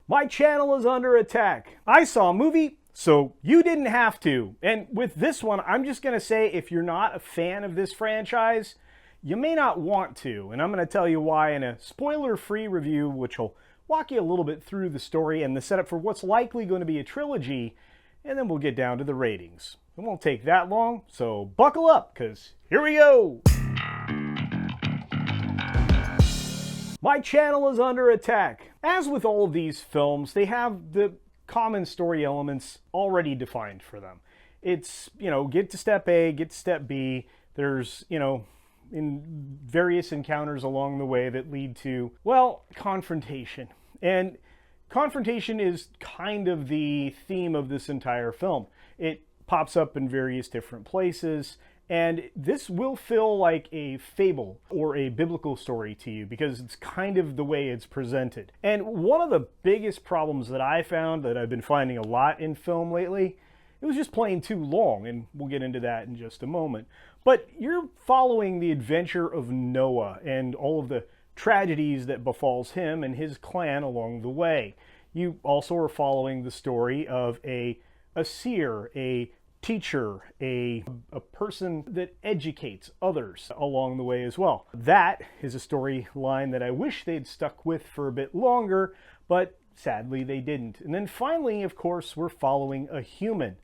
My channel is under attack. I saw a movie, so you didn't have to. And with this one, I'm just going to say if you're not a fan of this franchise, you may not want to. And I'm going to tell you why in a spoiler-free review, which will walk you a little bit through the story and the setup for what's likely going to be a trilogy, and then we'll get down to the ratings. It won't take that long, so buckle up, because here we go! My channel is under attack. As with all of these films, they have the common story elements already defined for them. It's, get to step A, get to step B. There's, in various encounters along the way that lead to, well, confrontation. And confrontation is kind of the theme of this entire film. It pops up in various different places. And this will feel like a fable or a biblical story to you because it's kind of the way it's presented. And one of the biggest problems that I found, that I've been finding a lot in film lately, it was just plain too long, and we'll get into that in just a moment. But you're following the adventure of Noah and all of the tragedies that befalls him and his clan along the way. You also are following the story of a seer, a teacher, a person that educates others along the way as well. That is a storyline that I wish they'd stuck with for a bit longer, but sadly they didn't. And then finally, of course, we're following a human,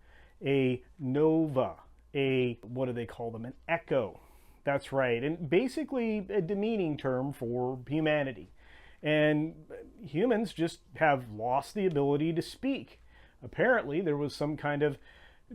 a nova, what do they call them? An echo. That's right, and basically a demeaning term for humanity. And humans just have lost the ability to speak. Apparently, there was some kind of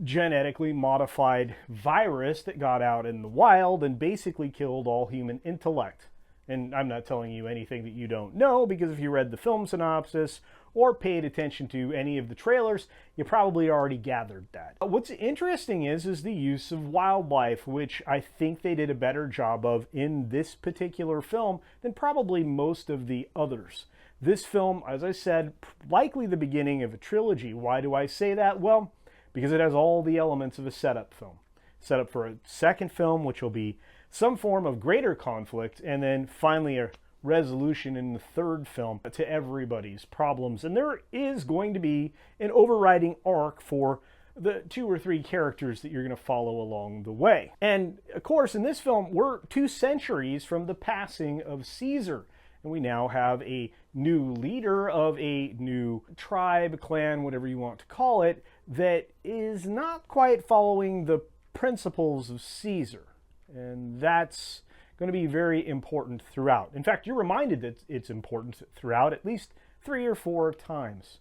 genetically modified virus that got out in the wild and basically killed all human intellect. And I'm not telling you anything that you don't know, because if you read the film synopsis or paid attention to any of the trailers, you probably already gathered that. What's interesting is the use of wildlife, which I think they did a better job of in this particular film than probably most of the others. This film, as I said, likely the beginning of a trilogy. Why do I say that? Well, because it has all the elements of a setup film. Set up for a second film, which will be some form of greater conflict, and then finally a resolution in the third film to everybody's problems. And there is going to be an overriding arc for the 2 or 3 characters that you're going to follow along the way. And of course, in this film, we're 2 centuries from the passing of Caesar. And we now have a new leader of a new tribe, clan, whatever you want to call it, that is not quite following the principles of Caesar. And that's going to be very important throughout. In fact, you're reminded that it's important throughout at least 3 or 4 times.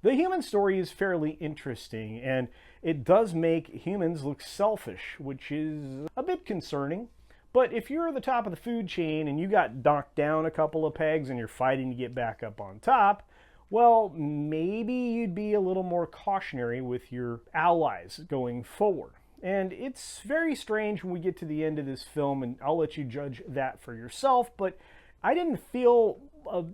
The human story is fairly interesting, and it does make humans look selfish, which is a bit concerning. But if you're at the top of the food chain and you got knocked down a couple of pegs and you're fighting to get back up on top, well, maybe you'd be a little more cautionary with your allies going forward. And it's very strange when we get to the end of this film, and I'll let you judge that for yourself, but I didn't feel a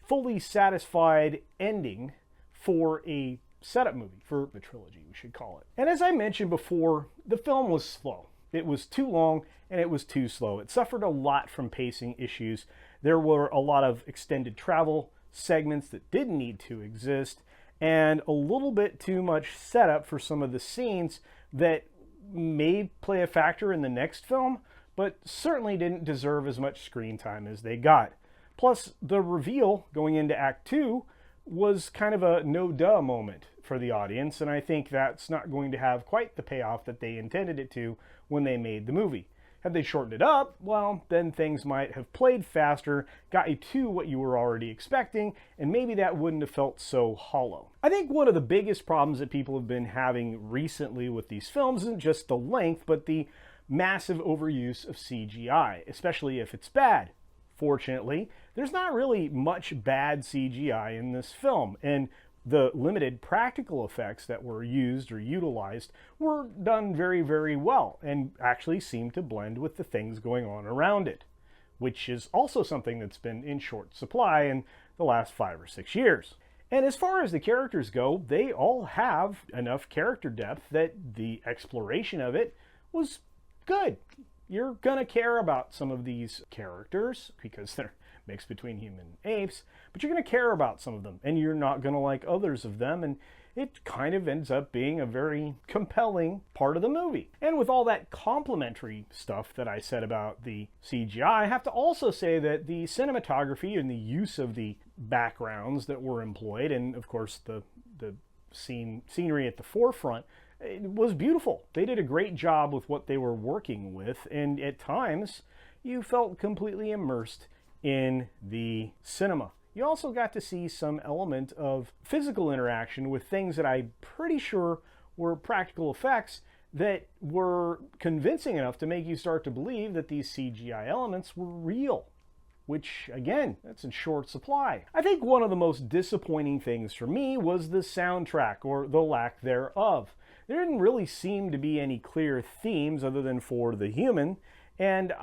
fully satisfied ending for a setup movie, for the trilogy, we should call it. And as I mentioned before, the film was slow. It was too long and it was too slow. It suffered a lot from pacing issues. There were a lot of extended travel segments that didn't need to exist, and a little bit too much setup for some of the scenes that may play a factor in the next film, but certainly didn't deserve as much screen time as they got. Plus, the reveal going into Act 2 was kind of a no-duh moment for the audience, and I think that's not going to have quite the payoff that they intended it to when they made the movie. Had they shortened it up, well, then things might have played faster, got you to what you were already expecting, and maybe that wouldn't have felt so hollow. I think one of the biggest problems that people have been having recently with these films isn't just the length, but the massive overuse of CGI, especially if it's bad. Fortunately, there's not really much bad CGI in this film, and the limited practical effects that were used or utilized were done very, very well and actually seemed to blend with the things going on around it, which is also something that's been in short supply in the last 5 or 6 years. And as far as the characters go, they all have enough character depth that the exploration of it was good. You're gonna care about some of these characters because they're mix between human and apes, but you're going to care about some of them, and you're not going to like others of them, and it kind of ends up being a very compelling part of the movie. And with all that complimentary stuff that I said about the CGI, I have to also say that the cinematography and the use of the backgrounds that were employed, and of course the scenery at the forefront, it was beautiful. They did a great job with what they were working with, and at times you felt completely immersed in the cinema. You also got to see some element of physical interaction with things that I'm pretty sure were practical effects that were convincing enough to make you start to believe that these CGI elements were real, which, again, that's in short supply. I think one of the most disappointing things for me was the soundtrack, or the lack thereof. There didn't really seem to be any clear themes other than For the Human, and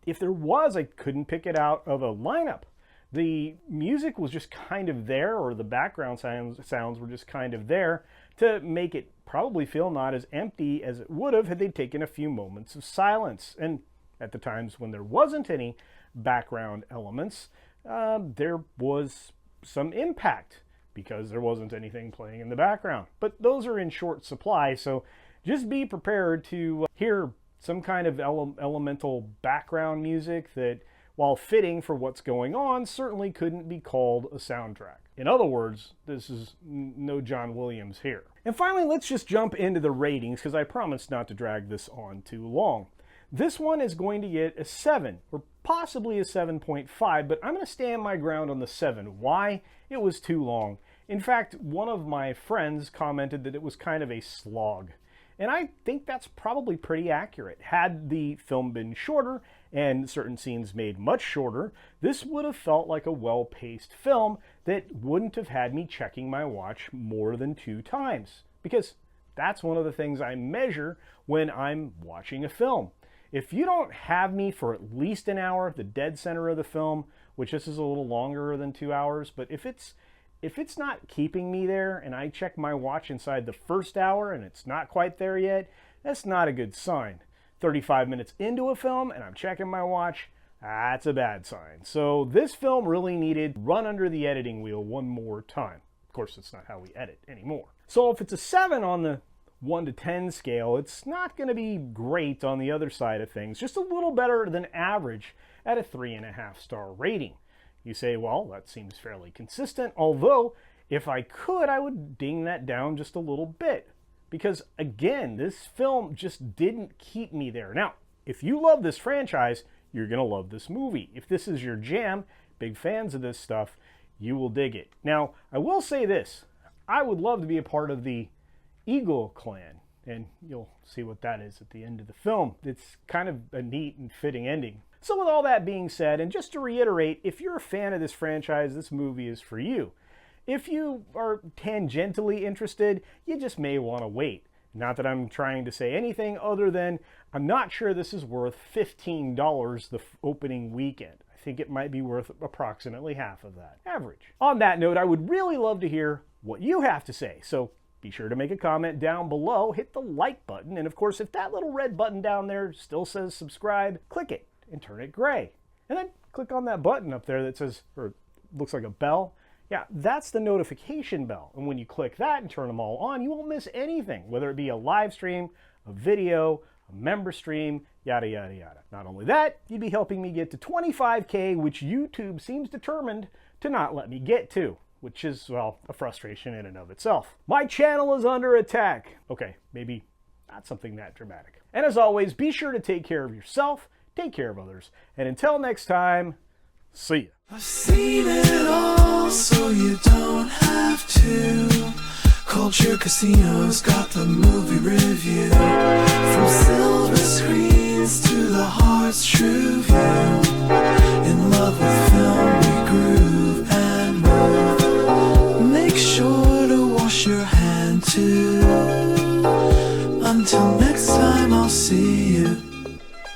if there was, I couldn't pick it out of a lineup. The music was just kind of there, or the background sounds were just kind of there to make it probably feel not as empty as it would have had they taken a few moments of silence. And at the times when there wasn't any background elements, there was some impact because there wasn't anything playing in the background. But those are in short supply, so just be prepared to hear some kind of elemental background music that, while fitting for what's going on, certainly couldn't be called a soundtrack. In other words, this is no John Williams here. And finally, let's just jump into the ratings, because I promised not to drag this on too long. This one is going to get a 7, or possibly a 7.5, but I'm going to stand my ground on the 7. Why? It was too long. In fact, one of my friends commented that it was kind of a slog. And I think that's probably pretty accurate. Had the film been shorter and certain scenes made much shorter, this would have felt like a well-paced film that wouldn't have had me checking my watch more than 2 times. Because that's one of the things I measure when I'm watching a film. If you don't have me for at least an hour, the dead center of the film, which this is a little longer than 2 hours, but if it's not keeping me there and I check my watch inside the first hour and it's not quite there yet, that's not a good sign. 35 minutes into a film and I'm checking my watch, that's a bad sign. So this film really needed to run under the editing wheel one more time. Of course, that's not how we edit anymore. So if it's a 7 on the 1 to 10 scale, it's not going to be great on the other side of things, just a little better than average at a 3.5 star rating. You say, well, that seems fairly consistent, although if I could, I would ding that down just a little bit. Because again, this film just didn't keep me there. Now, if you love this franchise, you're going to love this movie. If this is your jam, big fans of this stuff, you will dig it. Now, I will say this. I would love to be a part of the Eagle Clan, and you'll see what that is at the end of the film. It's kind of a neat and fitting ending. So with all that being said, and just to reiterate, if you're a fan of this franchise, this movie is for you. If you are tangentially interested, you just may want to wait. Not that I'm trying to say anything other than I'm not sure this is worth $15 the opening weekend. I think it might be worth approximately half of that average. On that note, I would really love to hear what you have to say. So be sure to make a comment down below, hit the like button, and of course, if that little red button down there still says subscribe, click it and turn it gray. And then click on that button up there that says, or looks like a bell. Yeah, that's the notification bell. And when you click that and turn them all on, you won't miss anything, whether it be a live stream, a video, a member stream, yada, yada, yada. Not only that, you'd be helping me get to 25K, which YouTube seems determined to not let me get to, which is, well, a frustration in and of itself. My channel is under attack. Okay, maybe not something that dramatic. And as always, be sure to take care of yourself, take care of others, and until next time, see ya. I've seen it all, so you don't have to. Culture Casino's got the movie review.